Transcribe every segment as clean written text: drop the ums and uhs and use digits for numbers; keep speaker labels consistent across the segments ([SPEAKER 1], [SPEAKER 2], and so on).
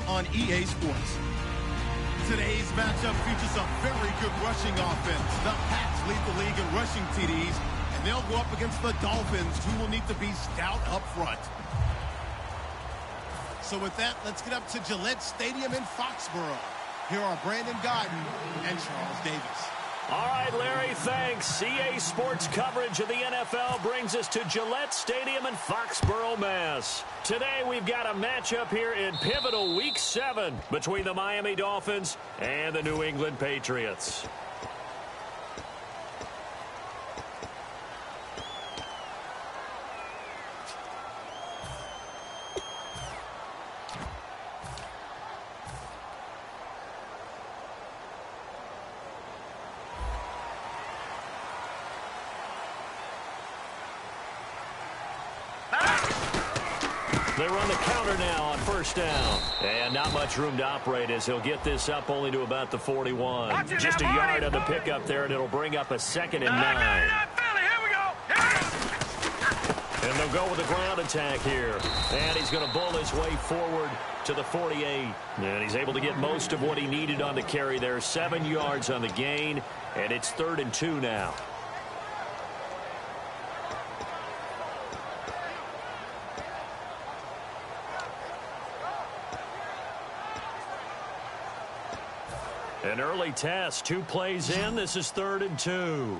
[SPEAKER 1] NFL on EA Sports. Today's matchup features a very good rushing offense. The Pats lead the league in rushing TDs, and they'll go up against the Dolphins, who will need to be stout up front. So with that, let's get up to Gillette Stadium in Foxborough. Here are Brandon Godden and Charles Davis.
[SPEAKER 2] All right, Larry, thanks. EA Sports coverage of the NFL brings us to Gillette Stadium in Foxborough, Mass. Today, we've got a matchup here in pivotal Week 7 between the Miami Dolphins and the New England Patriots. They run the counter now on first down. And not much room to operate as he'll get this up only to about the 41. Just a yard on the pickup there, and it'll bring up a 2nd and 9. And they'll go with a ground attack here. And he's going to bull his way forward to the 48. And he's able to get most of what he needed on the carry there. 7 yards on the gain, and it's 3rd and 2 now. An early test, 2 plays in. This is 3rd and 2.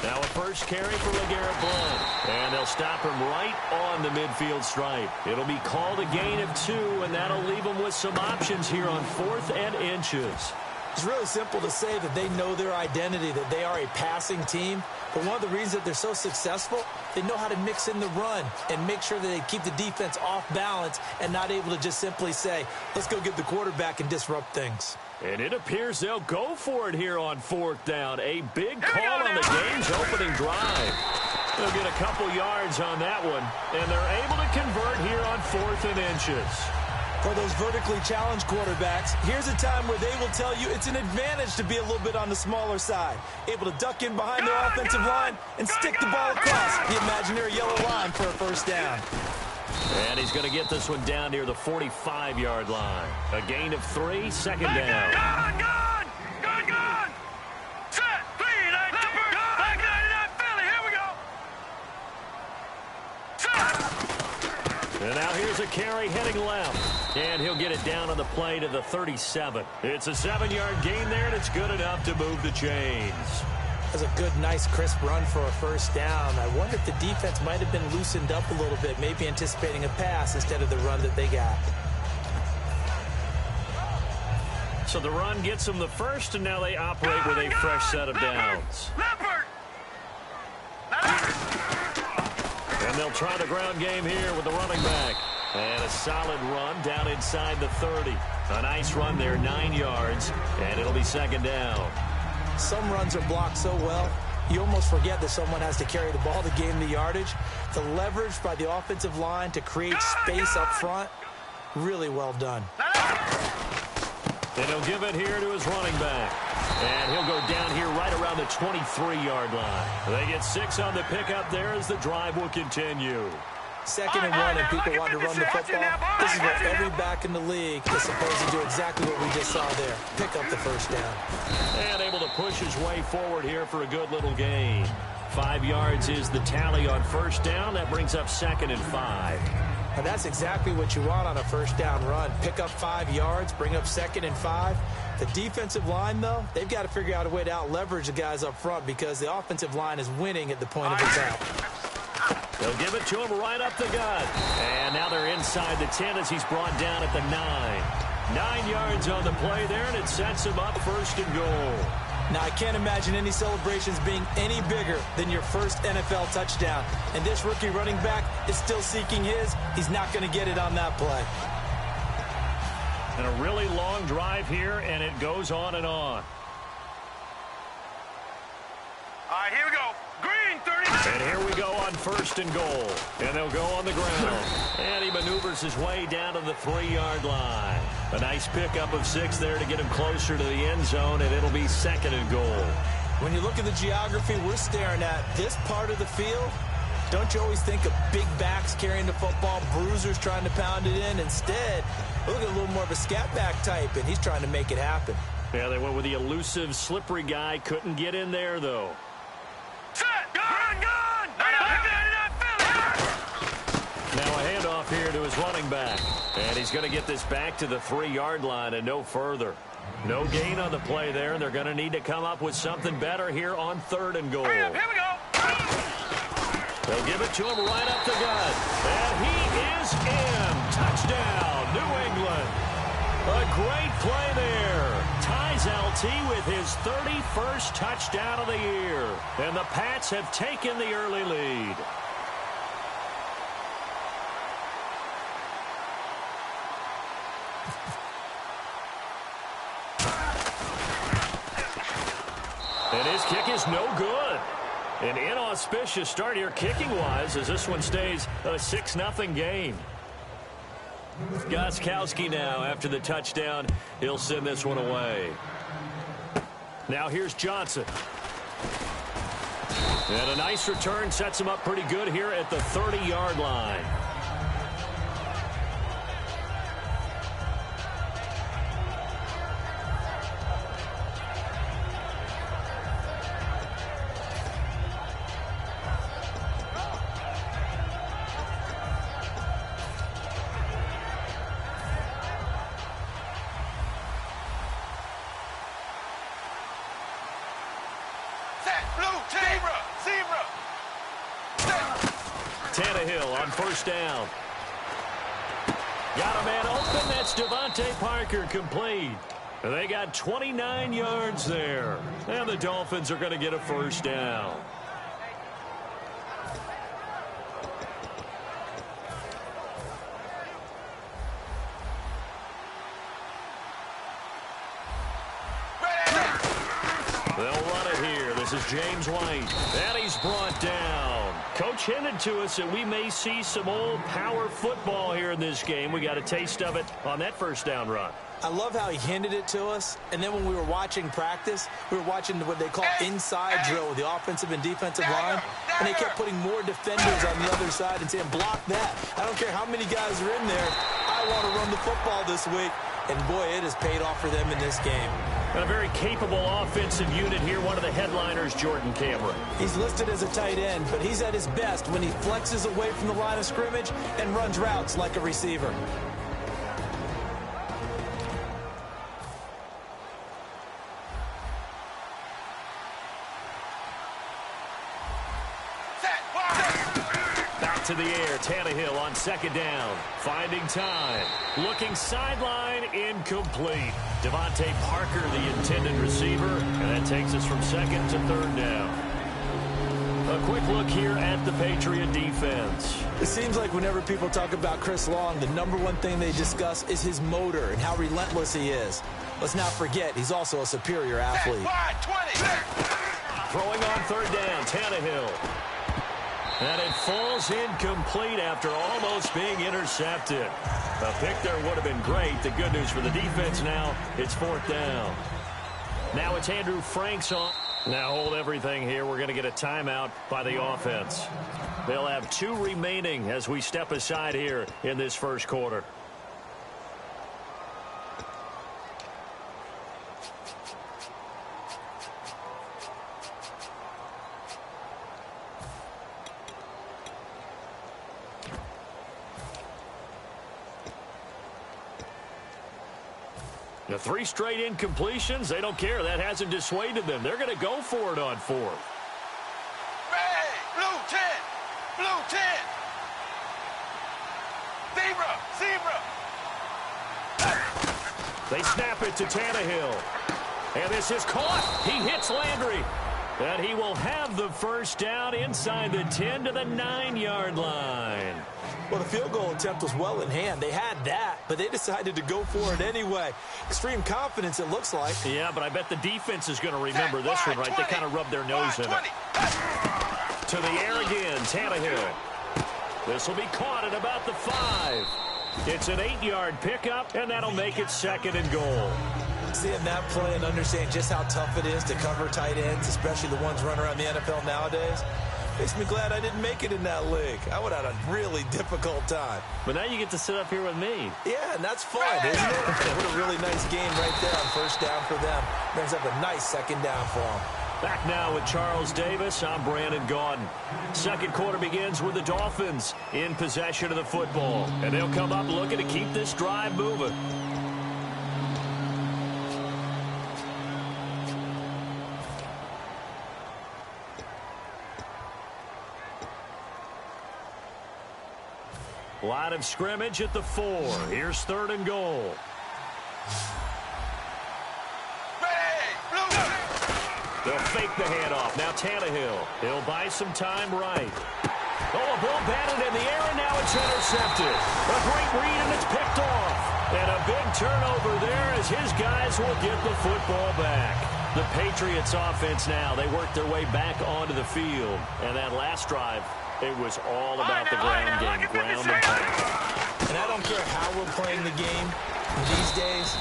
[SPEAKER 2] Now a first carry for LeGarrette Blount. And they'll stop him right on the midfield stripe. It'll be called a gain of 2, and that'll leave them with some options here on 4th and inches.
[SPEAKER 3] It's really simple to say that they know their identity, that they are a passing team. But one of the reasons that they're so successful, they know how to mix in the run and make sure that they keep the defense off balance and not able to just simply say, let's go get the quarterback and disrupt things.
[SPEAKER 2] And it appears they'll go for it here on 4th down. A big call on the game's opening drive. They'll get a couple yards on that one, and they're able to convert here on 4th and inches.
[SPEAKER 3] For those vertically challenged quarterbacks, here's a time where they will tell you it's an advantage to be a little bit on the smaller side. Able to duck in behind their offensive line and stick the ball across the imaginary yellow line for a first down.
[SPEAKER 2] And he's going to get this one down near the 45-yard line. A gain of 3, 2nd down.
[SPEAKER 4] Gone! Set! 3, 9, number! Back 99, Philly, here we go! Set!
[SPEAKER 2] And now here's a carry heading left. And he'll get it down on the play to the 37. It's a 7-yard gain there, and it's good enough to move the chains.
[SPEAKER 3] That's a good, nice, crisp run for a first down. I wonder if the defense might have been loosened up a little bit, maybe anticipating a pass instead of the run that they got.
[SPEAKER 2] So the run gets them the first, and now they operate with a fresh set of downs. And they'll try the ground game here with the running back. And a solid run down inside the 30. A nice run there, 9 yards, and it'll be 2nd down.
[SPEAKER 3] Some runs are blocked so well, you almost forget that someone has to carry the ball to gain the yardage. The leverage by the offensive line to create space up front, really well done.
[SPEAKER 2] And he'll give it here to his running back. And he'll go down here right around the 23-yard line. They get 6 on the pickup there as the drive will continue.
[SPEAKER 3] 2nd and 1, and people want to run the football. This is what every back in the league is supposed to do, exactly what we just saw there. Pick up the first down.
[SPEAKER 2] And able to push his way forward here for a good little gain. 5 yards is the tally on first down. That brings up 2nd and 5.
[SPEAKER 3] And that's exactly what you want on a first down run. Pick up 5 yards, bring up 2nd and 5. The defensive line, though, they've got to figure out a way to out-leverage the guys up front because the offensive line is winning at the point of attack.
[SPEAKER 2] They'll give it to him right up the gut. And now they're inside the 10 as he's brought down at the 9. 9 yards on the play there, and it sets him up 1st and goal.
[SPEAKER 3] Now, I can't imagine any celebrations being any bigger than your first NFL touchdown. And this rookie running back is still seeking his. He's not going to get it on that play.
[SPEAKER 2] And a really long drive here, and it goes on and on.
[SPEAKER 4] All right, here we go. Green, 30.
[SPEAKER 2] And here we go on 1st and goal. And they'll go on the ground. And he maneuvers his way down to the 3-yard line. A nice pickup of 6 there to get him closer to the end zone, and it'll be 2nd and goal.
[SPEAKER 3] When you look at the geography we're staring at, this part of the field Don't you always think of big backs carrying the football, bruisers trying to pound it in? Instead, look at a little more of a scat back type, and he's trying to make it happen.
[SPEAKER 2] Yeah, they went with the elusive, slippery guy. Couldn't get in there, though.
[SPEAKER 4] Set! Gun! Gun!
[SPEAKER 2] Now a handoff here to his running back. And he's going to get this back to the 3-yard line and no further. No gain on the play there, and they're going to need to come up with something better here on 3rd and goal.
[SPEAKER 4] Here we go!
[SPEAKER 2] They'll give it to him right up the gut. And he is in. Touchdown, New England. A great play there. Ties LT with his 31st touchdown of the year. And the Pats have taken the early lead. And his kick is no good. An inauspicious start here kicking-wise as this one stays a 6-0 game. Gostkowski now after the touchdown. He'll send this one away. Now here's Johnson. And a nice return sets him up pretty good here at the 30-yard line. Tannehill on 1st down. Got a man open. That's Devontae Parker complete. And they got 29 yards there. And the Dolphins are going to get a 1st down. They'll run it here. This is James White. And he's brought down. Coach hinted to us that we may see some old power football here in this game. We got a taste of it on that 1st down run.
[SPEAKER 3] I love how he hinted it to us. And then when we were watching practice, we were watching what they call inside drill with the offensive and defensive line. And they kept putting more defenders on the other side and saying, block that. I don't care how many guys are in there. I want to run the football this week. And, boy, it has paid off for them in this game.
[SPEAKER 2] And a very capable offensive unit here. One of the headliners, Jordan Cameron.
[SPEAKER 3] He's listed as a tight end, but he's at his best when he flexes away from the line of scrimmage and runs routes like a receiver.
[SPEAKER 2] Back to the air, Tannehill on 2nd down. Finding time. Looking sideline, incomplete. Devontae Parker, the intended receiver, and that takes us from 2nd to 3rd down. A quick look here at the Patriot defense.
[SPEAKER 3] It seems like whenever people talk about Chris Long, the #1 thing they discuss is his motor and how relentless he is. Let's not forget, he's also a superior athlete.
[SPEAKER 2] Throwing on 3rd down, Tannehill. And it falls incomplete after almost being intercepted. A pick there would have been great. The good news for the defense now, it's 4th down. Now it's Andrew Franks on. Now hold everything here. We're going to get a timeout by the offense. They'll have 2 remaining as we step aside here in this 1st quarter. The 3 straight incompletions, they don't care. That hasn't dissuaded them. They're going to go for it on 4th.
[SPEAKER 4] Hey, blue 10, blue 10. Zebra.
[SPEAKER 2] They snap it to Tannehill. And this is caught. He hits Landry. And he will have the 1st down inside the 10 to the 9-yard line.
[SPEAKER 3] Well, the field goal attempt was well in hand. They had that, but they decided to go for it anyway. Extreme confidence, it looks like.
[SPEAKER 2] Yeah, but I bet the defense is going to remember this one, right? They kind of rubbed their nose in it. To the air again, Tannehill. This will be caught at about the 5. It's an 8-yard pickup, and that'll make it 2nd and goal.
[SPEAKER 3] Seeing that play and understanding just how tough it is to cover tight ends, especially the ones running around the NFL nowadays, Makes me glad I didn't make it in that league. I would have had a really difficult time.
[SPEAKER 2] But now you get to sit up here with me.
[SPEAKER 3] Yeah, and that's fun, isn't it? What a really nice game right there on first down for them. Brings up a nice second down for them.
[SPEAKER 2] Back now with Charles Davis. I'm Brandon Gaudin. Second quarter begins with the Dolphins in possession of the football. And they'll come up looking to keep this drive moving. Line of scrimmage at the 4. Here's 3rd and goal. They'll fake the handoff. Now Tannehill. He'll buy some time right. Oh, a ball batted in the air, and now it's intercepted. A great read, and it's picked off. And a big turnover there as his guys will get the football back. The Patriots offense now, they work their way back onto the field. And that last drive, it was all about the ground game, ground and pound.
[SPEAKER 3] And I don't care how we're playing the game these days,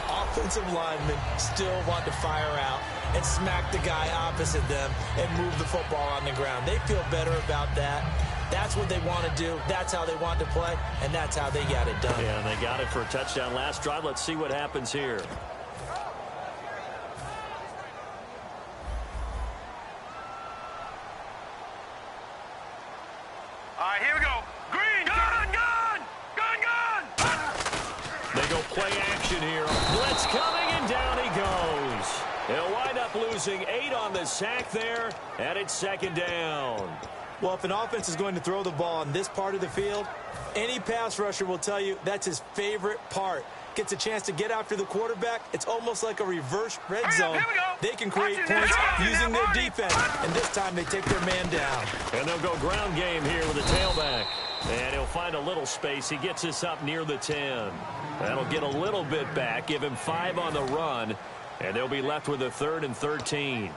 [SPEAKER 3] offensive linemen still want to fire out and smack the guy opposite them and move the football on the ground. They feel better about that. That's what they want to do. That's how they want to play, and that's how they got it done.
[SPEAKER 2] Yeah, and they got it for a touchdown last drive. Let's see what happens here.
[SPEAKER 4] All right, here we go. Green, gun, gun, gun, gun.
[SPEAKER 2] They go play action here. Blitz coming, and down he goes. He'll wind up losing 8 on the sack there, and it's 2nd down.
[SPEAKER 3] Well, if an offense is going to throw the ball on this part of the field, any pass rusher will tell you that's his favorite part. Gets a chance to get after the quarterback. It's almost like a reverse red zone. They can create points using their defense, and this time they take their man down.
[SPEAKER 2] And they'll go ground game here with a tailback. And he'll find a little space. He gets us up near the 10. That'll get a little bit back, give him 5 on the run, and they'll be left with a 3rd and 13.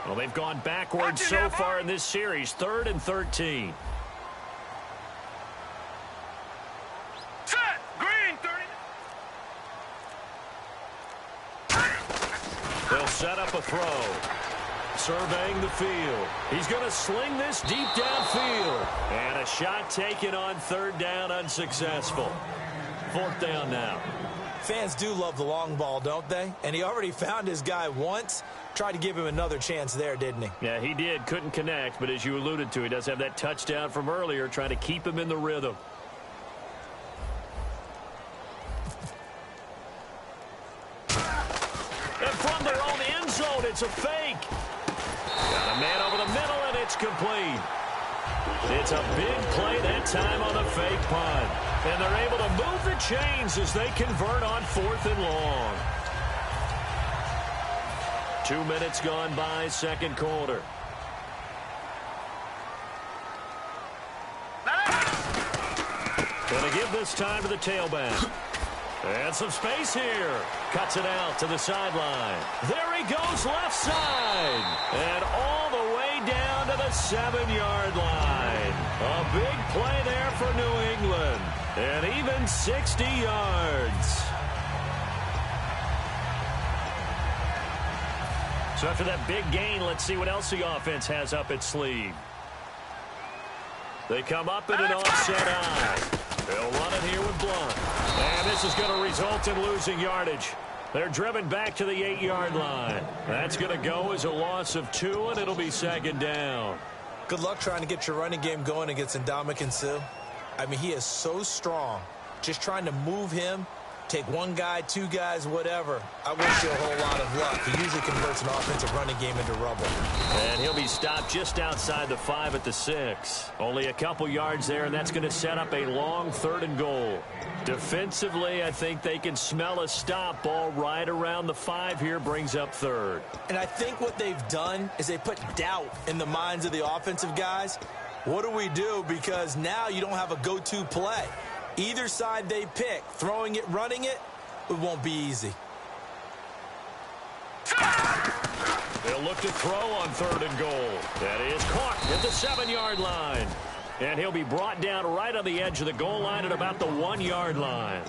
[SPEAKER 2] Well, they've gone backwards so far in this series. 3rd and 13.
[SPEAKER 4] Set. Green, 30.
[SPEAKER 2] They'll set up a throw. Surveying the field. He's going to sling this deep downfield. And a shot taken on 3rd down, unsuccessful. 4th down now.
[SPEAKER 3] Fans do love the long ball, don't they? And he already found his guy once. Tried to give him another chance there, didn't he?
[SPEAKER 2] Yeah, he did. Couldn't connect, but as you alluded to, he does have that touchdown from earlier, trying to keep him in the rhythm. And from their own end zone, it's a fake. Got a man over the middle, and it's complete. It's a big play that time on the fake punt. And they're able to move the chains as they convert on 4th and long. 2 minutes gone by, 2nd quarter. Going to give this time to the tailback. And some space here. Cuts it out to the sideline. There he goes left side. And all the way down to the 7-yard line. A big play there for New England. And even 60 yards. So after that big gain, let's see what else the offense has up its sleeve. They come up in an offset eye. They'll run it here with Blunt. And this is going to result in losing yardage. They're driven back to the 8-yard line. That's going to go as a loss of 2, and it'll be 2nd down.
[SPEAKER 3] Good luck trying to get your running game going against Ndamukong Suh. I mean, he is so strong. Just trying to move him, take one guy, 2 guys, whatever. I wish you a whole lot of luck. He usually converts an offensive running game into rubble.
[SPEAKER 2] And he'll be stopped just outside the 5 at the 6. Only a couple yards there, and that's going to set up a long 3rd and goal. Defensively, I think they can smell a stop. Ball right around the 5 here, brings up 3rd.
[SPEAKER 3] And I think what they've done is they put doubt in the minds of the offensive guys. What do we do? Because now you don't have a go-to play. Either side they pick, throwing it, running it, it won't be easy.
[SPEAKER 2] They'll look to throw on 3rd and goal. That is caught at the 7-yard line. And he'll be brought down right on the edge of the goal line at about the 1-yard line.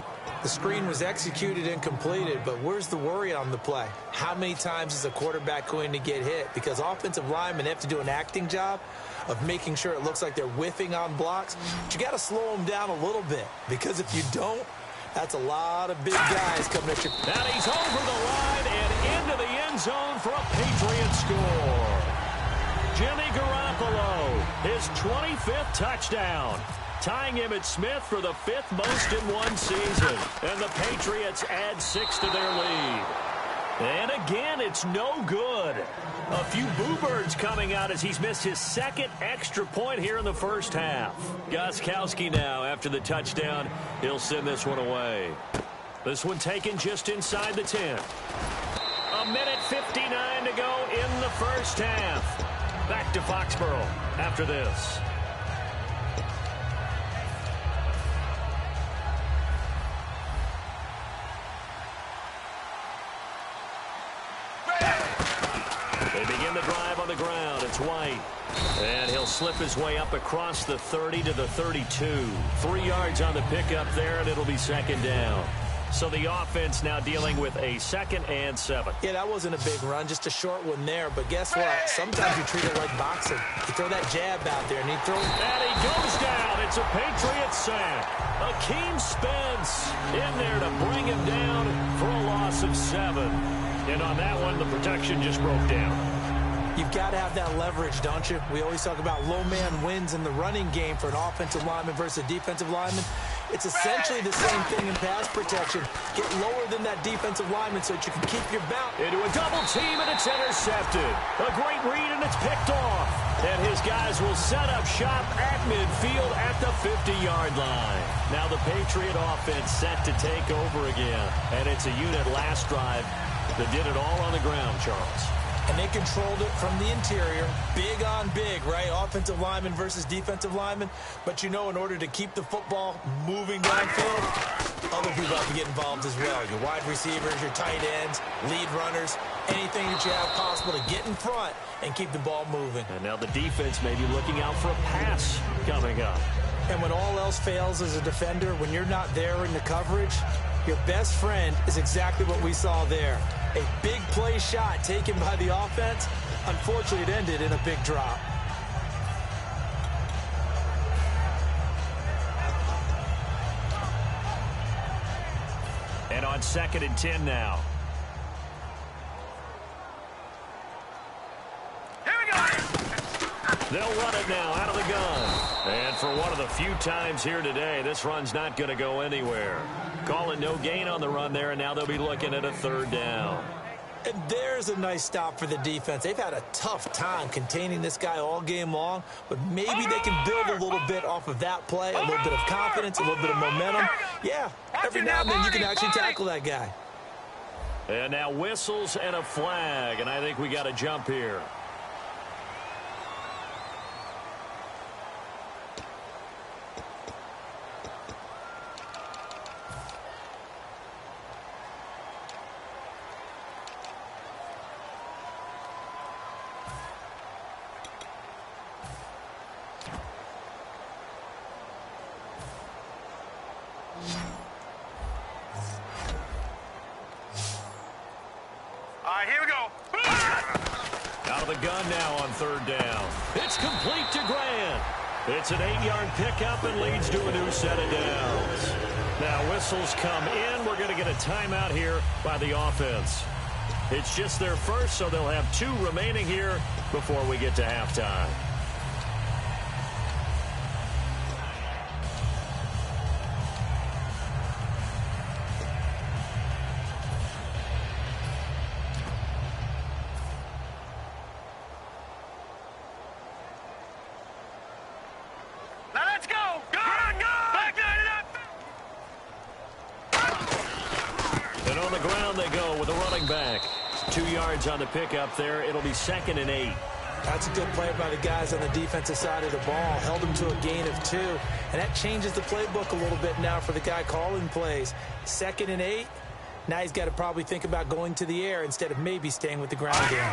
[SPEAKER 3] The screen was executed and completed, but where's the worry on the play? How many times is a quarterback going to get hit? Because offensive linemen have to do an acting job of making sure it looks like they're whiffing on blocks. But you got to slow them down a little bit, because if you don't, that's a lot of big guys coming at you.
[SPEAKER 2] And he's over the line and into the end zone for a Patriot score. Jimmy Garoppolo, his 25th touchdown, tying Emmitt Smith for the 5th most in one season. And the Patriots add 6 to their lead. And again, it's no good. A few boo birds coming out as he's missed his 2nd extra point here in the first half. Gostkowski now, after the touchdown, he'll send this one away. This one taken just inside the 10. 1:59 to go in the first half. Back to Foxborough after this. They begin the drive on the ground. It's White. And he'll slip his way up across the 30 to the 32. 3 yards on the pickup there, and it'll be 2nd down. So the offense now dealing with a 2nd and 7.
[SPEAKER 3] Yeah, that wasn't a big run, just a short one there. But guess what? Sometimes you treat it like boxing. You throw that jab out there, and he throws.
[SPEAKER 2] And he goes down. It's a Patriot sack. Akeem Spence in there to bring him down for a loss of 7. And on that one, the protection just broke down.
[SPEAKER 3] You've got to have that leverage, don't you? We always talk about low man wins in the running game for an offensive lineman versus a defensive lineman. It's essentially the same thing in pass protection. Get lower than that defensive lineman so that you can keep your balance.
[SPEAKER 2] Into a double team, and it's intercepted. A great read, and it's picked off. And his guys will set up shop at midfield at the 50-yard line. Now the Patriot offense set to take over again. And it's a unit last drive that did it all on the ground, Charles.
[SPEAKER 3] And they controlled it from the interior. Big on big, right? Offensive lineman versus defensive lineman. But you know, in order to keep the football moving downfield, other people have to get involved as well. Your wide receivers, your tight ends, lead runners, anything that you have possible to get in front and keep the ball moving.
[SPEAKER 2] And now the defense may be looking out for a pass coming up.
[SPEAKER 3] And when all else fails as a defender, when you're not there in the coverage, your best friend is exactly what we saw there. A big play shot taken by the offense. Unfortunately, it ended in a big drop.
[SPEAKER 2] And on 2nd and 10 now.
[SPEAKER 4] Here we go.
[SPEAKER 2] They'll run it now out of the gun. And for one of the few times here today, this run's not going to go anywhere. Call it no gain on the run there, and now they'll be looking at a 3rd down.
[SPEAKER 3] And there's a nice stop for the defense. They've had a tough time containing this guy all game long, but maybe they can build a little bit off of that play, a little bit of confidence, a little bit of momentum. Yeah, every now and then you can actually tackle that guy.
[SPEAKER 2] And now whistles and a flag, and I think we got a jump here.
[SPEAKER 4] Here we go.
[SPEAKER 2] Out of the gun now on 3rd down. It's complete to Grant. It's an 8-yard pickup and leads to a new set of downs. Now whistles come in. We're going to get a timeout here by the offense. It's just their first, so they'll have 2 remaining here before we get to halftime. Back. 2 yards on the pickup there. It'll be 2nd and 8.
[SPEAKER 3] That's a good play by the guys on the defensive side of the ball. Held them to a gain of 2. And that changes the playbook a little bit now for the guy calling plays. 2nd and 8. Now he's got to probably think about going to the air instead of maybe staying with the ground game.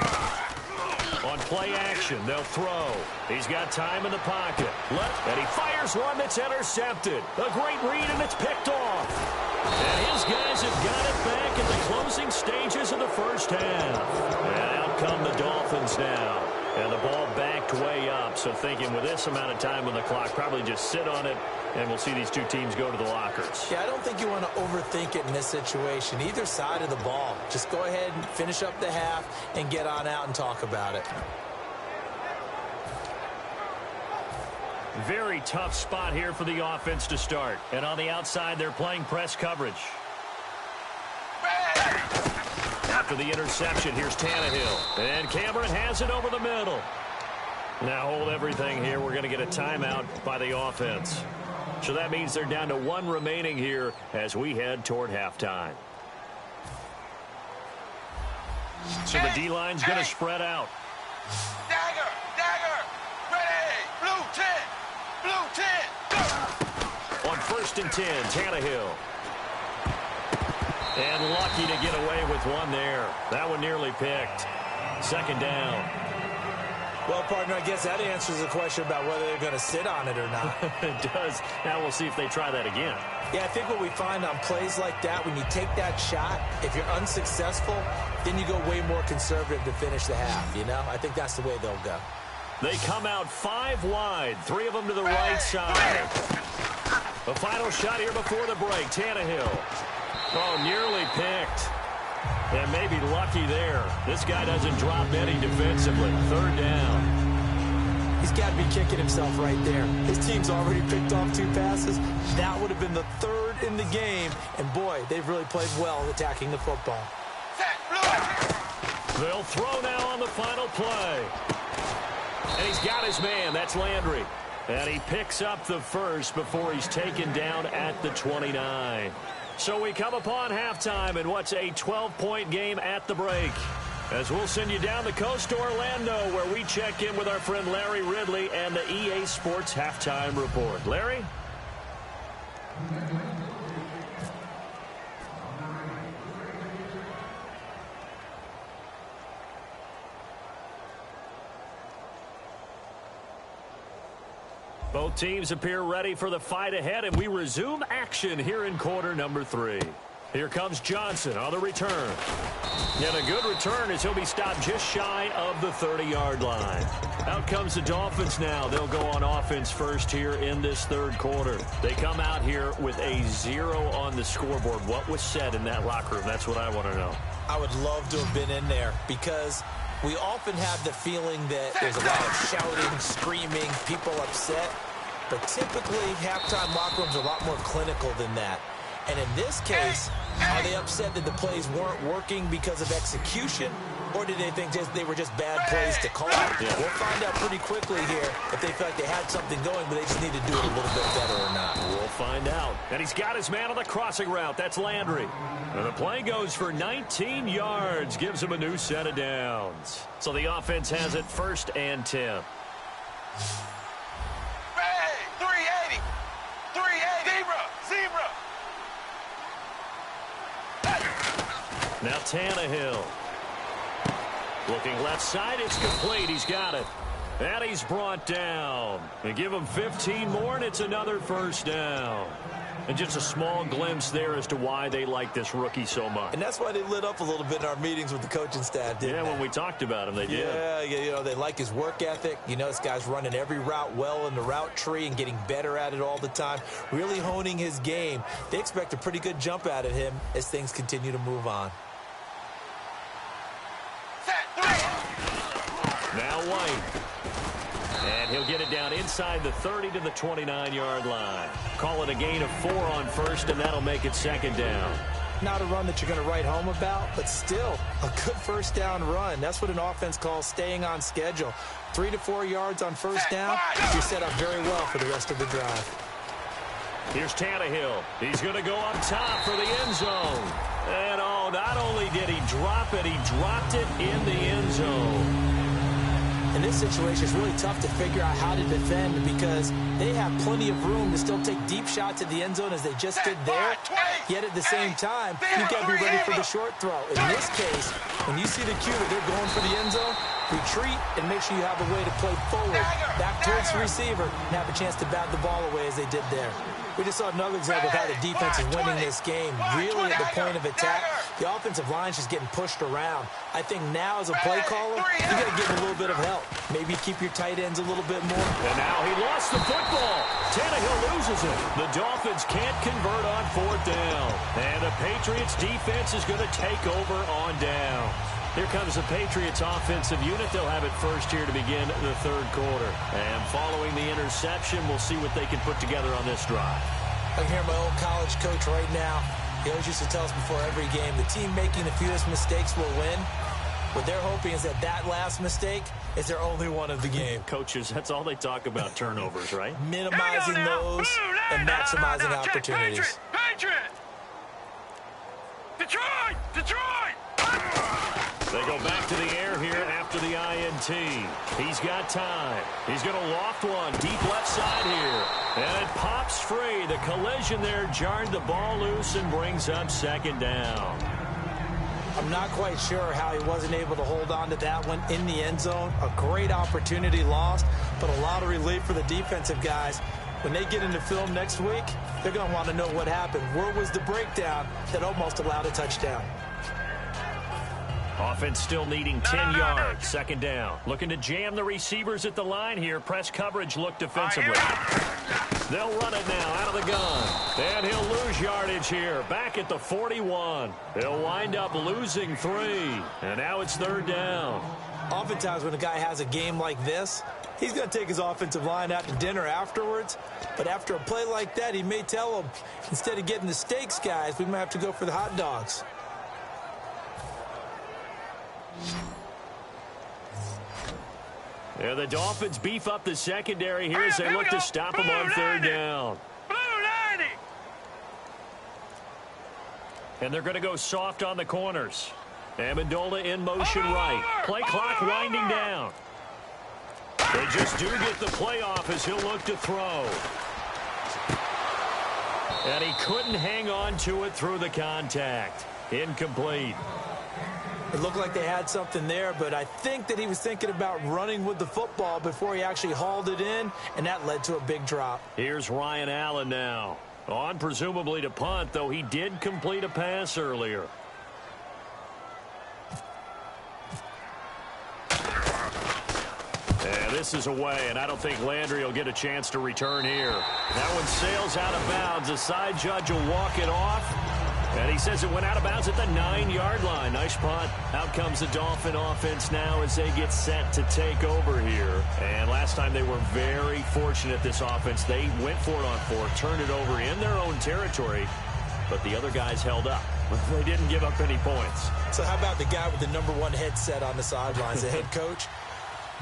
[SPEAKER 2] On play action, they'll throw. He's got time in the pocket. And he fires one that's intercepted. A great read, and it's picked off. And his guys have got it back in the closing stages of the first half. And out come the Dolphins now. And the ball backed way up. So thinking with this amount of time on the clock, probably just sit on it, and we'll see these two teams go to the lockers.
[SPEAKER 3] Yeah, I don't think you want to overthink it in this situation. Either side of the ball. Just go ahead and finish up the half and get on out and talk about it.
[SPEAKER 2] Very tough spot here for the offense to start. And on the outside, they're playing press coverage. After the interception, here's Tannehill. And Cameron has it over the middle. Now hold everything here. We're going to get a timeout by the offense. So that means they're down to one remaining here as we head toward halftime. So the D-line's going to spread out.
[SPEAKER 4] Dagger, dagger, ready, blue 10, go!
[SPEAKER 2] On 1st and 10, Tannehill. And lucky to get away with one there. That one nearly picked. 2nd down.
[SPEAKER 3] Well, partner, I guess that answers the question about whether they're going to sit on it or not.
[SPEAKER 2] It does. Now we'll see if they try that again.
[SPEAKER 3] Yeah, I think what we find on plays like that, when you take that shot, if you're unsuccessful, then you go way more conservative to finish the half, you know? I think that's the way they'll go.
[SPEAKER 2] They come out 5 wide, 3 of them to the right side. The final shot here before the break, Tannehill. Oh, nearly picked. And maybe lucky there. This guy doesn't drop any defensively. 3rd down.
[SPEAKER 3] He's got to be kicking himself right there. His team's already picked off 2 passes. That would have been the 3rd in the game. And, boy, they've really played well attacking the football.
[SPEAKER 2] They'll throw now on the final play. And he's got his man. That's Landry. And he picks up the first before he's taken down at the 29. So we come upon halftime in what's a 12-point game at the break. As we'll send you down the coast to Orlando, where we check in with our friend Larry Ridley and the EA Sports Halftime Report. Larry? Both teams appear ready for the fight ahead, and we resume action here in quarter number 3. Here comes Johnson on the return. And a good return as he'll be stopped just shy of the 30-yard line. Out comes the Dolphins now. They'll go on offense first here in this 3rd quarter. They come out here with a 0 on the scoreboard. What was said in that locker room? That's what I want to know.
[SPEAKER 3] I would love to have been in there because we often have the feeling that there's a lot of shouting, screaming, people upset. But typically, halftime locker rooms are a lot more clinical than that. And in this case, are they upset that the plays weren't working because of execution? Or did they think they were just bad plays to call?
[SPEAKER 2] Yeah.
[SPEAKER 3] We'll find out pretty quickly here if they feel like they had something going, but they just need to do it a little bit better or not.
[SPEAKER 2] We'll find out. And he's got his man on the crossing route. That's Landry. And the play goes for 19 yards. Gives him a new set of downs. So the offense has it 1st and 10.
[SPEAKER 4] 380, 380, zebra.
[SPEAKER 2] Now Tannehill. Looking left side, it's complete. He's got it. And he's brought down. And give him 15 more, and it's another 1st down. And just a small glimpse there as to why they like this rookie so much.
[SPEAKER 3] And that's why they lit up a little bit in our meetings with the coaching staff, didn't they?
[SPEAKER 2] When we talked about him, they did.
[SPEAKER 3] Yeah, you know, they like his work ethic. You know, this guy's running every route well in the route tree and getting better at it all the time, really honing his game. They expect a pretty good jump out of him as things continue to move on.
[SPEAKER 2] Now White. And he'll get it down inside the 30 to the 29-yard line. Call it a gain of 4 on 1st, and that'll make it 2nd down.
[SPEAKER 3] Not a run that you're going to write home about, but still a good 1st down run. That's what an offense calls staying on schedule. 3 to 4 yards on 1st down, you're set up very well for the rest of the drive.
[SPEAKER 2] Here's Tannehill. He's going to go up top for the end zone. And, oh, not only did he drop it, he dropped it in the end zone.
[SPEAKER 3] In this situation, it's really tough to figure out how to defend because they have plenty of room to still take deep shots at the end zone as they just did there. Yet at the same time, you've got to be ready for the short throw. In this case, when you see the cue that they're going for the end zone, retreat, and make sure you have a way to play forward, back towards the receiver, and have a chance to bat the ball away as they did there. We just saw another example of how the defense is winning this game, really at the point of attack. The offensive line is just getting pushed around. I think now as a play caller, you got to give him a little bit of help. Maybe keep your tight ends a little bit more.
[SPEAKER 2] And now he lost the football. Tannehill loses it. The Dolphins can't convert on 4th down. And the Patriots defense is going to take over on down. Here comes the Patriots offensive unit. They'll have it first here to begin the 3rd quarter. And following the interception, we'll see what they can put together on this drive.
[SPEAKER 3] I can hear my old college coach right now. He always used to tell us before every game, the team making the fewest mistakes will win. What they're hoping is that last mistake is their only one of the game.
[SPEAKER 2] Coaches, that's all they talk about, turnovers, right?
[SPEAKER 3] Minimizing those and maximizing opportunities.
[SPEAKER 4] Patriot! Detroit! Detroit!
[SPEAKER 2] They go back to the air here after the INT. He's got time. He's going to loft one deep left side here. And it pops free. The collision there jarred the ball loose and brings up 2nd down.
[SPEAKER 3] I'm not quite sure how he wasn't able to hold on to that one in the end zone. A great opportunity lost, but a lot of relief for the defensive guys. When they get into film next week, they're going to want to know what happened. Where was the breakdown that almost allowed a touchdown?
[SPEAKER 2] Offense still needing 10 yards. 2nd down. Looking to jam the receivers at the line here. Press coverage look defensively. They'll run it now out of the gun. And he'll lose yardage here. Back at the 41. They'll wind up losing 3. And now it's 3rd down.
[SPEAKER 3] Oftentimes when a guy has a game like this, he's going to take his offensive line out to dinner afterwards. But after a play like that, he may tell them, instead of getting the steaks, guys, we might have to go for the hot dogs.
[SPEAKER 2] Yeah, the Dolphins beef up the secondary here as they look to stop them on 3rd down. And they're going to go soft on the corners. Amendola in motion right. Play clock winding down. They just do get the play off as he'll look to throw. And he couldn't hang on to it through the contact. Incomplete.
[SPEAKER 3] It looked like they had something there, but I think that he was thinking about running with the football before he actually hauled it in, and that led to a big drop.
[SPEAKER 2] Here's Ryan Allen now. On presumably to punt, though he did complete a pass earlier. And this is away, and I don't think Landry will get a chance to return here. That one sails out of bounds. The side judge will walk it off. And he says it went out of bounds at the 9-yard line. Nice punt. Out comes the Dolphin offense now as they get set to take over here. And last time they were very fortunate, this offense. They went for it on 4, turned it over in their own territory, but the other guys held up. They didn't give up any points.
[SPEAKER 3] So how about the guy with the #1 headset on the sidelines, the head coach?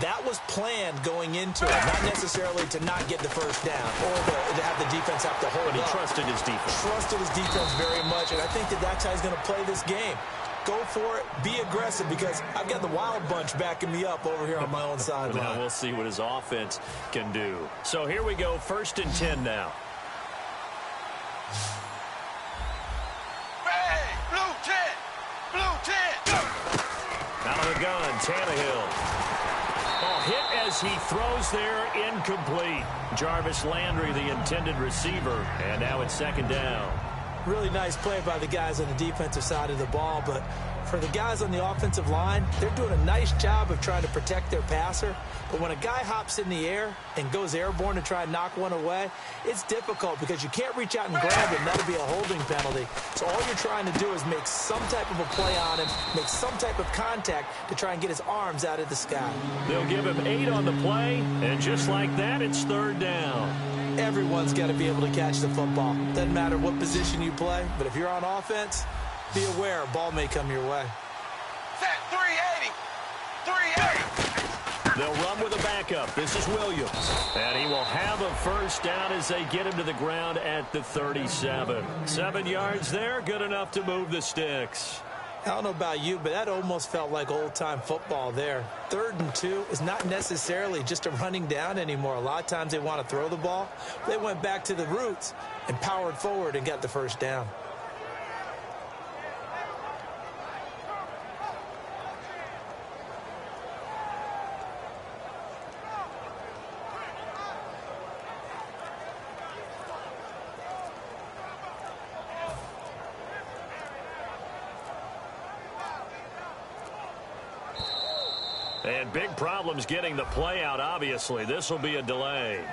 [SPEAKER 3] That was planned going into it, not necessarily to not get the first down or to have the defense have to hold
[SPEAKER 2] But he
[SPEAKER 3] up.
[SPEAKER 2] trusted his defense.
[SPEAKER 3] Trusted his defense very much, and I think that that's how he's going to play this game. Go for it, be aggressive, because I've got the wild bunch backing me up over here on my own sideline.
[SPEAKER 2] Now we'll see what his offense can do. So here we go, 1st and 10 now.
[SPEAKER 4] Hey, blue 10! Blue 10!
[SPEAKER 2] Out of the gun, Tannehill. Oh, hit as he throws there, incomplete. Jarvis Landry, the intended receiver, and now it's 2nd down.
[SPEAKER 3] Really nice play by the guys on the defensive side of the ball, but for the guys on the offensive line, they're doing a nice job of trying to protect their passer. But when a guy hops in the air and goes airborne to try and knock one away, it's difficult because you can't reach out and grab him. That'll be a holding penalty. So all you're trying to do is make some type of a play on him, make some type of contact to try and get his arms out of the sky.
[SPEAKER 2] They'll give him 8 on the play, and just like that, it's 3rd down.
[SPEAKER 3] Everyone's got to be able to catch the football. Doesn't matter what position you play, but if you're on offense, be aware a ball may come your way.
[SPEAKER 4] Set 380! 380!
[SPEAKER 2] They'll run with a backup. This is Williams. And he will have a first down as they get him to the ground at the 37. 7 yards there, good enough to move the sticks.
[SPEAKER 3] I don't know about you, but that almost felt like old-time football there. 3rd and 2 is not necessarily just a running down anymore. A lot of times they want to throw the ball. They went back to the roots and powered forward and got the first down.
[SPEAKER 2] And big problems getting the play out, obviously. This will be a delay.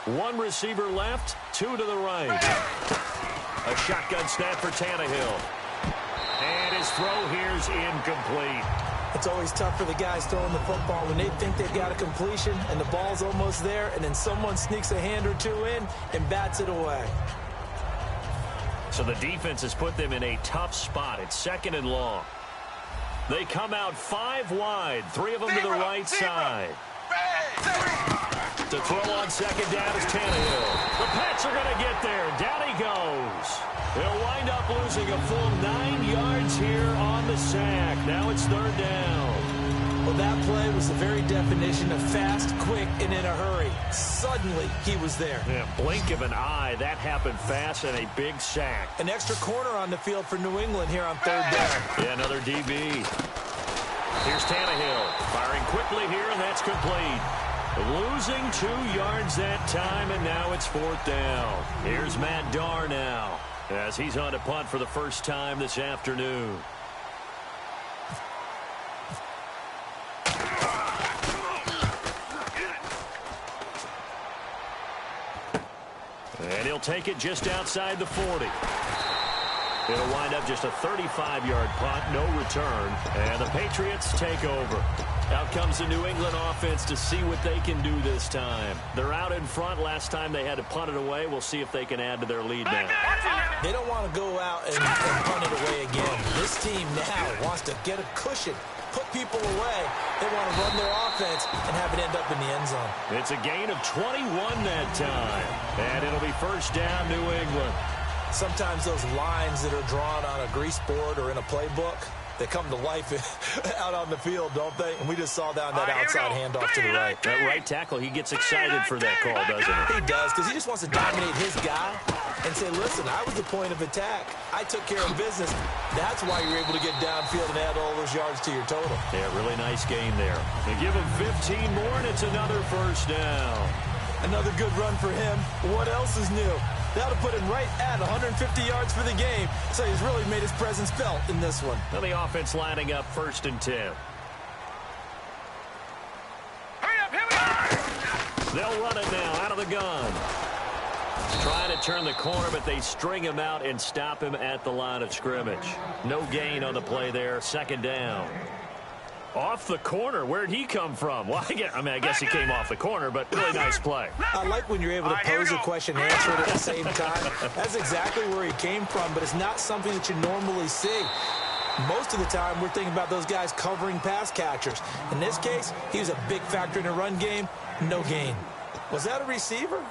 [SPEAKER 2] One receiver left, two to the right. A shotgun snap for Tannehill. And his throw here's incomplete.
[SPEAKER 3] It's always tough for the guys throwing the football when they think they've got a completion and the ball's almost there, and then someone sneaks a hand or two in and bats it away.
[SPEAKER 2] So the defense has put them in a tough spot. It's 2nd and long. They come out 5 wide, 3 of them to the right side. To throw on 2nd down is Tannehill. The Pats are going to get there. Down he goes. They'll wind up losing a full 9 yards here on the sack. Now it's 3rd down.
[SPEAKER 3] Well, that play was the very definition of fast, quick, and in a hurry. Suddenly, he was there.
[SPEAKER 2] Yeah, blink of an eye. That happened fast and a big sack.
[SPEAKER 3] An extra corner on the field for New England here on 3rd down.
[SPEAKER 2] Yeah, another DB. Here's Tannehill. Firing quickly here, and that's complete. Losing 2 yards that time, and now it's 4th down. Here's Matt Darr now, as he's on to punt for the first time this afternoon. And he'll take it just outside the 40. It'll wind up just a 35-yard punt, no return, and the Patriots take over. Out comes the New England offense to see what they can do this time. They're out in front. Last time they had to punt it away. We'll see if they can add to their lead now.
[SPEAKER 3] They don't want to go out and punt it away again. This team now wants to get a cushion, put people away. They want to run their offense and have it end up in the end zone.
[SPEAKER 2] It's a gain of 21 that time, and it'll be 1st down, New England.
[SPEAKER 3] Sometimes those lines that are drawn on a grease board or in a playbook, they come to life out on the field, don't they? And we just saw down that outside handoff to the right.
[SPEAKER 2] That right tackle, he gets excited for that call, doesn't he?
[SPEAKER 3] He does, because he just wants to dominate his guy and say, listen, I was the point of attack. I took care of business. That's why you're able to get downfield and add all those yards to your total.
[SPEAKER 2] Yeah, really nice game there. They give him 15 more, and it's another 1st down.
[SPEAKER 3] Another good run for him. What else is new? That'll put him right at 150 yards for the game, so he's really made his presence felt in this one.
[SPEAKER 2] Now the offense lining up 1st and 10.
[SPEAKER 4] Hurry up, here we go!
[SPEAKER 2] They'll run it now out of the gun. Trying to turn the corner, but they string him out and stop him at the line of scrimmage. No gain on the play there, 2nd down. Off the corner, where'd he come from? Well, I guess he came off the corner, but really nice play.
[SPEAKER 3] I like when you're able to pose a question and answer it at the same time. That's exactly where he came from, but it's not something that you normally see. Most of the time, we're thinking about those guys covering pass catchers. In this case, he was a big factor in the run game. No gain. Was that a receiver?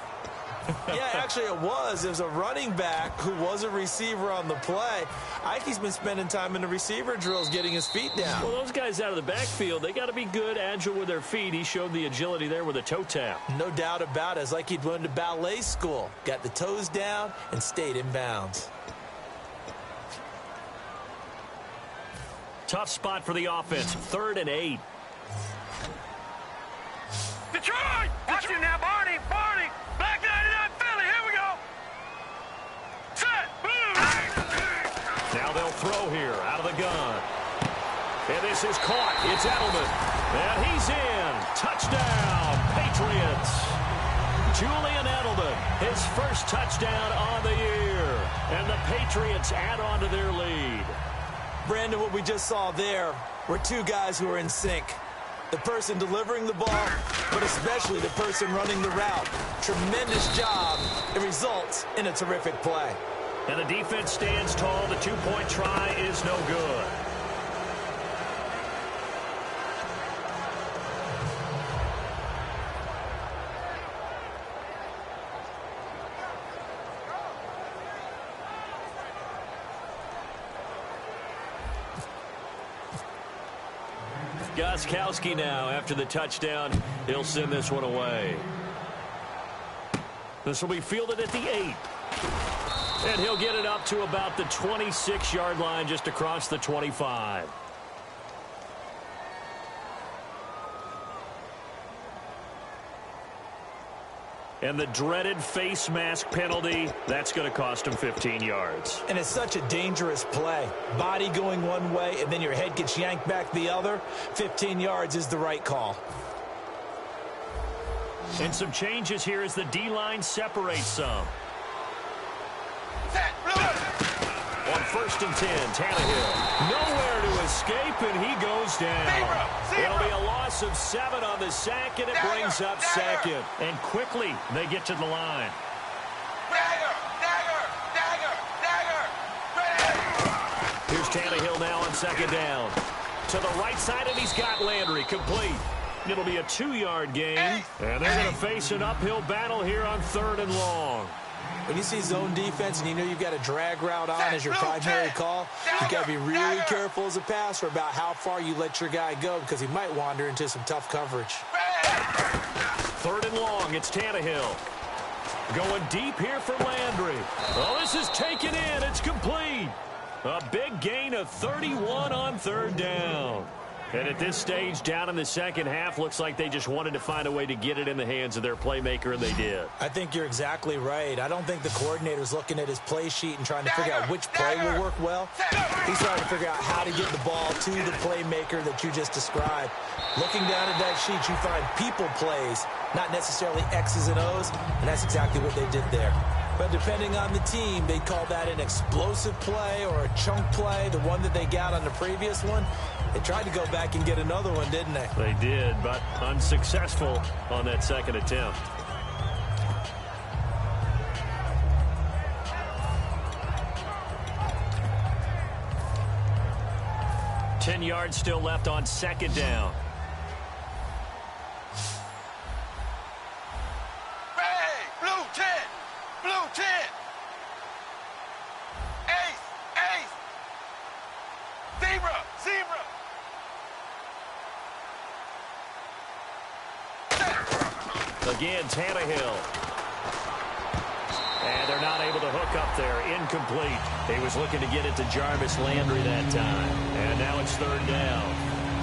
[SPEAKER 3] Yeah, actually it was. It was a running back who was a receiver on the play. Ikey's been spending time in the receiver drills getting his feet down.
[SPEAKER 2] Well, those guys out of the backfield, they got to be good, agile with their feet. He showed the agility there with a toe tap.
[SPEAKER 3] No doubt about it. It's like he'd went to ballet school. Got the toes down and stayed in bounds.
[SPEAKER 2] Tough spot for the offense. 3rd and 8.
[SPEAKER 4] Detroit! Watch you now, Barney! Barney! Black 99 Philly, here we go! Set! Boom!
[SPEAKER 2] Now they'll throw here out of the gun. And this is caught. It's Edelman. And he's in. Touchdown, Patriots. Julian Edelman, his first touchdown on the year. And the Patriots add on to their lead.
[SPEAKER 3] Brandon, what we just saw there were two guys who are in sync. The person delivering the ball, but especially the person running the route. Tremendous job. It results in a terrific play.
[SPEAKER 2] And the defense stands tall. The 2-point try is no good. Gostkowski now after the touchdown. He'll send this one away. This will be fielded at the 8. And he'll get it up to about the 26-yard line, just across the 25. And the dreaded face mask penalty, that's going to cost him 15 yards.
[SPEAKER 3] And it's such a dangerous play. Body going one way, and then your head gets yanked back the other. 15 yards is the right call.
[SPEAKER 2] And some changes here as the D-line separates some. On 1st and 10, Tannehill. Nowhere to escape, and he goes down. It'll be a loss of 7 on the sack, and it brings up second. And quickly, they get to the line. Here's Tannehill now on 2nd down. To the right side, and he's got Landry complete. It'll be a 2-yard gain, and they're going to face an uphill battle here on 3rd and long.
[SPEAKER 3] When you see zone defense and you know you've got a drag route on as your primary call, you've got to be really careful as a passer about how far you let your guy go because he might wander into some tough coverage.
[SPEAKER 2] 3rd and long, it's Tannehill. Going deep here for Landry. Oh, this is taken in. It's complete. A big gain of 31 on 3rd down. And at this stage, down in the second half, looks like they just wanted to find a way to get it in the hands of their playmaker, and they did.
[SPEAKER 3] I think you're exactly right. I don't think the coordinator's looking at his play sheet and trying to figure out which play will work well. He's trying to figure out how to get the ball to the playmaker that you just described. Looking down at that sheet, you find people plays, not necessarily X's and O's, and that's exactly what they did there. But depending on the team, they'd call that an explosive play or a chunk play, the one that they got on the previous one. They tried to go back and get another one, didn't they?
[SPEAKER 2] They did, but unsuccessful on that second attempt. Ten yards still left on 2nd down.
[SPEAKER 4] Blue 10! Blue 10! Ace! Ace! Zebra! Zebra!
[SPEAKER 2] Again, Tannehill. And they're not able to hook up there. Incomplete. He was looking to get it to Jarvis Landry that time. And now it's 3rd down.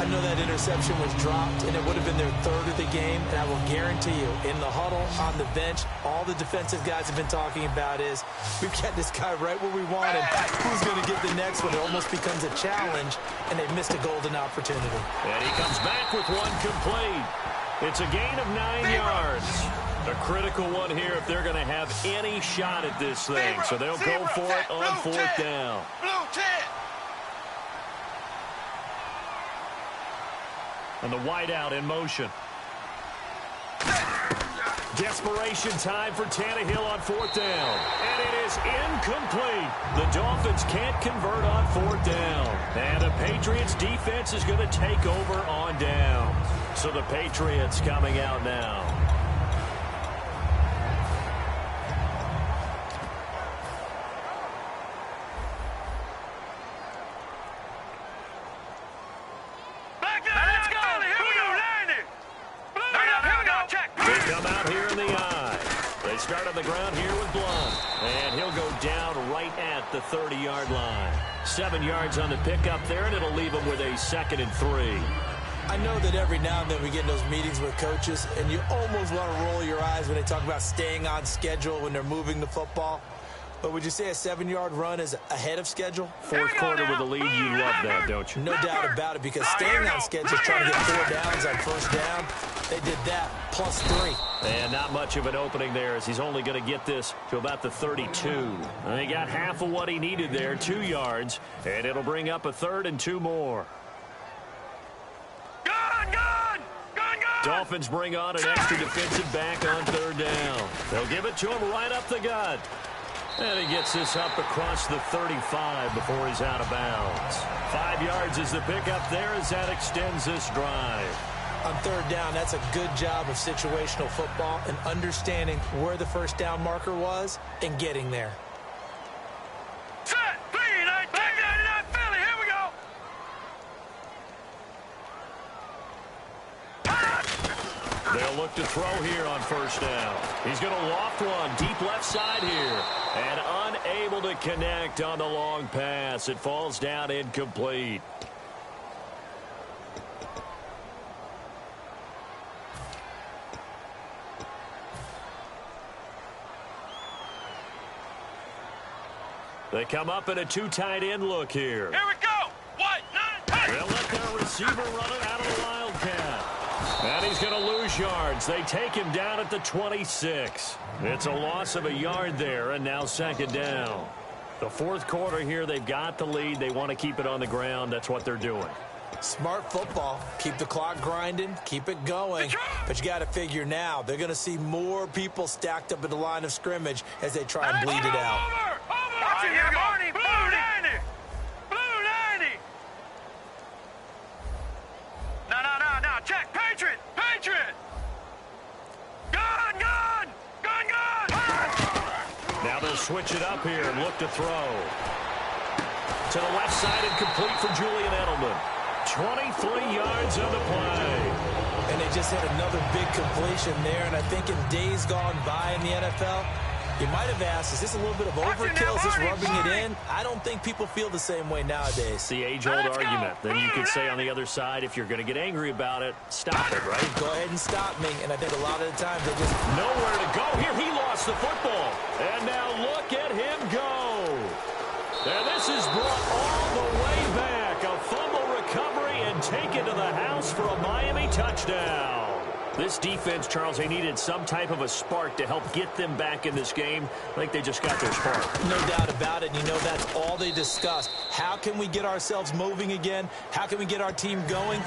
[SPEAKER 3] I know that interception was dropped, and it would have been their 3rd of the game, and I will guarantee you, in the huddle, on the bench, all the defensive guys have been talking about is, we've got this guy right where we want him. Who's going to get the next one? It almost becomes a challenge, and they've missed a golden opportunity.
[SPEAKER 2] And he comes back with one complete. It's a gain of 9 yards. A critical one here if they're going to have any shot at this thing. So they'll go for it on 4th down.
[SPEAKER 4] Blue 10!
[SPEAKER 2] And the wideout in motion. Desperation time for Tannehill on 4th down. And it is incomplete. The Dolphins can't convert on 4th down. And the Patriots defense is going to take over on down. So the Patriots coming out now. Start on the ground here with Blunt. And he'll go down right at the 30-yard line. 7 yards on the pickup there, and it'll leave him with a 2nd and 3.
[SPEAKER 3] I know that every now and then we get in those meetings with coaches, and you almost want to roll your eyes when they talk about staying on schedule when they're moving the football. But would you say a 7-yard run is ahead of schedule?
[SPEAKER 2] 4th quarter with a lead, you love that, don't you?
[SPEAKER 3] No doubt about it, because staying on schedule, trying to get 4 downs on 1st down, they did that plus 3.
[SPEAKER 2] And not much of an opening there as he's only going to get this to about the 32. And he got half of what he needed there, 2 yards, and it'll bring up a 3rd and 2 more. Dolphins bring on an extra defensive back on 3rd down. They'll give it to him right up the gut. And he gets this up across the 35 before he's out of bounds. 5 yards is the pickup there as that extends this drive.
[SPEAKER 3] On 3rd down, that's a good job of situational football and understanding where the 1st down marker was and getting there.
[SPEAKER 4] Set, 3-9, back 99 Philly, here we go.
[SPEAKER 2] They'll look to throw here on 1st down. He's going to loft one deep left side here. And unable to connect on the long pass. It falls down incomplete. They come up in a two tight end look here.
[SPEAKER 4] Here we go. What?
[SPEAKER 2] They'll let their receiver run it out of the Wildcat. And he's going to lose yards. They take him down at the 26. It's a loss of a yard there, and now second down. The fourth quarter here, they've got the lead. They want to keep it on the ground. That's what they're doing.
[SPEAKER 3] Smart football. Keep the clock grinding. Keep it going. But you got to figure now, they're going to see more people stacked up at the line of scrimmage as they try and bleed it out.
[SPEAKER 4] Watch it here, Barney. Blue 90. Blue 90. No. Check. Patriot. Gun.
[SPEAKER 2] Now they'll switch it up here and look to throw. To the left side and complete for Julian Edelman. 23 yards on the play.
[SPEAKER 3] And they just had another big completion there. And I think in days gone by in the NFL, you might have asked, is this a little bit of overkill? Is this rubbing it in? I don't think people feel the same way nowadays.
[SPEAKER 2] It's the age-old argument. Then you could say on the other side, if you're going to get angry about it, stop it, right?
[SPEAKER 3] Go ahead and stop me. And I think a lot of the times they just...
[SPEAKER 2] Nowhere to go here. He lost the football. And now look at him go. And this is brought all the way back. A fumble recovery and taken to the house for a Miami touchdown. This defense, Charles, they needed some type of a spark to help get them back in this game. I think they just got their spark.
[SPEAKER 3] No doubt about it. You know, that's all they discussed. How can we get ourselves moving again? How can we get our team going?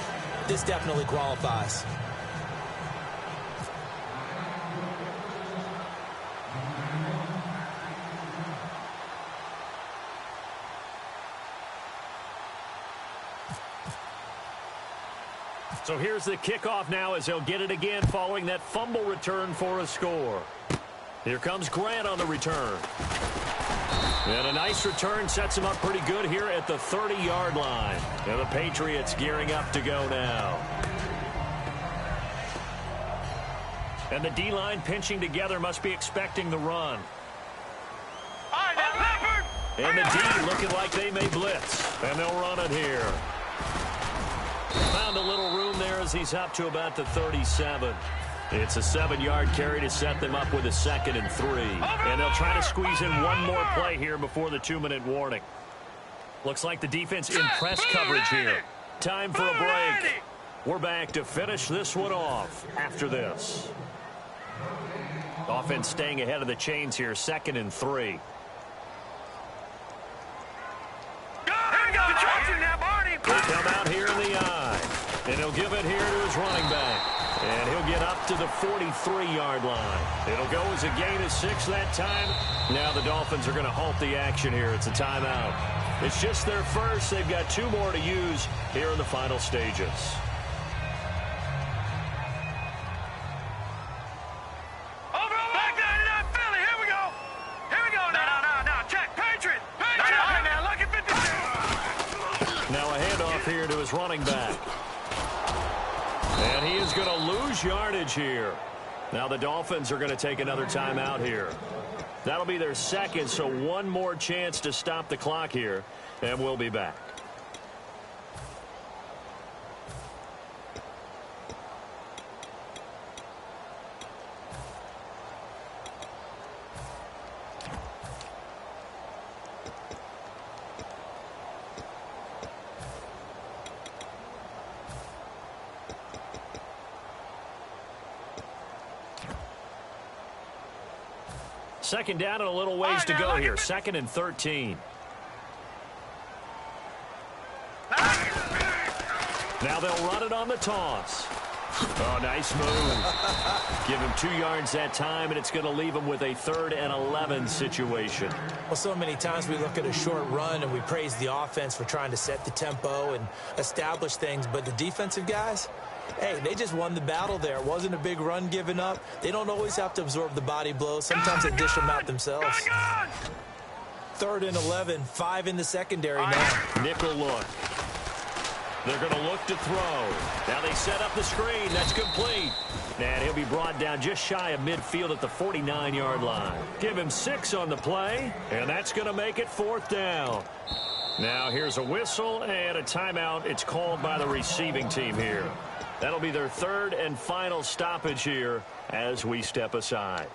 [SPEAKER 3] This definitely qualifies.
[SPEAKER 2] So here's the kickoff now as they'll get it again following that fumble return for a score. Here comes Grant on the return. And a nice return sets him up pretty good here at the 30-yard line. And the Patriots gearing up to go now. And the D-line pinching together, must be expecting the run. And the D looking like they may blitz. And they'll run it here. Found a little room there as he's up to about the 37. It's a 7-yard carry to set them up with a 2nd and 3. And they'll try to squeeze in one more play here before the 2-minute warning. Looks like the defense in press coverage here. Time for a break. We're back to finish this one off after this. Offense staying ahead of the chains here, 2nd and 3. He'll come out here in the eye. And he'll give it here to his running back. And he'll get up to the 43-yard line. It'll go as a gain of 6 that time. Now the Dolphins are going to halt the action here. It's a timeout. It's just their first. They've got 2 more to use here in the final stages. Here to his running back. And he is going to lose yardage here. Now the Dolphins are going to take another timeout here. That'll be their 2nd, so one more chance to stop the clock here, and we'll be back. Second down and a little ways to go here. 2nd and 13. Now they'll run it on the toss. Oh, nice move. Give him 2 yards that time, and it's going to leave him with a 3rd and 11 situation.
[SPEAKER 3] Well, so many times we look at a short run and we praise the offense for trying to set the tempo and establish things, but the defensive guys, hey, they just won the battle there. It wasn't a big run given up. They don't always have to absorb the body blows. Sometimes they dish them out themselves. 3rd and 11, 5 in the secondary now.
[SPEAKER 2] Nickel look. They're going to look to throw. Now they set up the screen. That's complete. And he'll be brought down just shy of midfield at the 49-yard line. Give him 6 on the play, and that's going to make it 4th down. Now here's a whistle and a timeout. It's called by the receiving team here. That'll be their 3rd and final stoppage here as we step aside.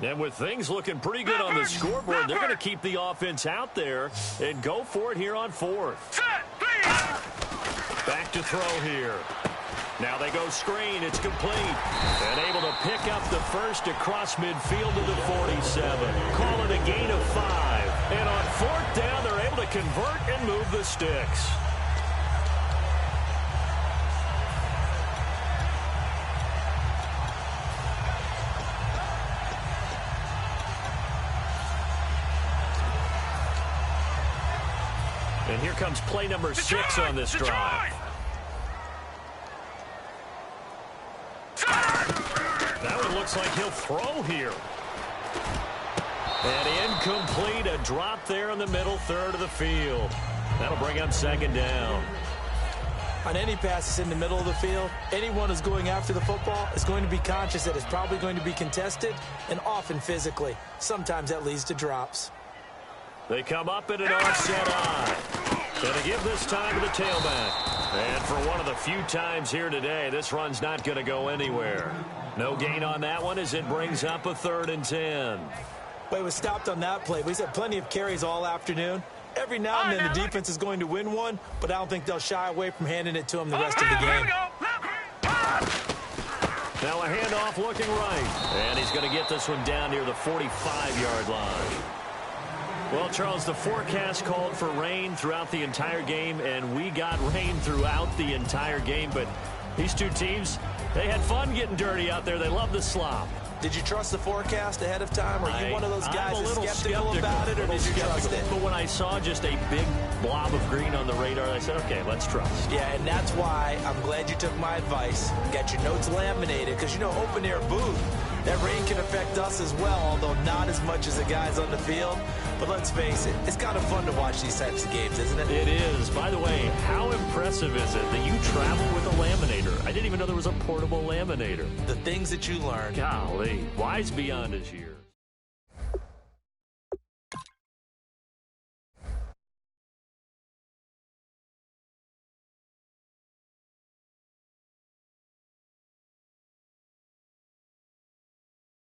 [SPEAKER 2] And with things looking pretty good on the scoreboard, they're going to keep the offense out there and go for it here on 4th. Back to throw here. Now they go screen. It's complete. And able to pick up the first across midfield to the 47. Call it a gain of 5. And on 4th down, they're able to convert and move the sticks. And here comes play number 6 on this drive. That one looks like he'll throw here. And incomplete, a drop there in the middle third of the field. That'll bring up 2nd down.
[SPEAKER 3] On any passes in the middle of the field, anyone who's going after the football is going to be conscious that it's probably going to be contested, and often physically. Sometimes that leads to drops.
[SPEAKER 2] They come up in an offset eye. Going to give this time to the tailback. And for one of the few times here today, this run's not going to go anywhere. No gain on that one as it brings up a 3rd and 10.
[SPEAKER 3] Well, he was stopped on that play. He's had plenty of carries all afternoon. Every now and then the defense is going to win one, but I don't think they'll shy away from handing it to him the rest of the game.
[SPEAKER 2] Now a handoff looking right. And he's going to get this one down near the 45-yard line. Well, Charles, the forecast called for rain throughout the entire game, and we got rain throughout the entire game. But these two teams, they had fun getting dirty out there. They love the slop.
[SPEAKER 3] Did you trust the forecast ahead of time? Are you one of those guys that's skeptical about it, or did you trust it?
[SPEAKER 2] But when I saw just a big blob of green on the radar, I said, okay, let's trust.
[SPEAKER 3] Yeah, and that's why I'm glad you took my advice. Got your notes laminated, because, you know, open-air booth, that rain can affect us as well, although not as much as the guys on the field. But let's face it, it's kind of fun to watch these types of games, isn't it?
[SPEAKER 2] It is. By the way, how impressive is it that you travel with a laminator? I didn't even know there was a portable laminator.
[SPEAKER 3] The things that you learn.
[SPEAKER 2] Golly, wise beyond his years.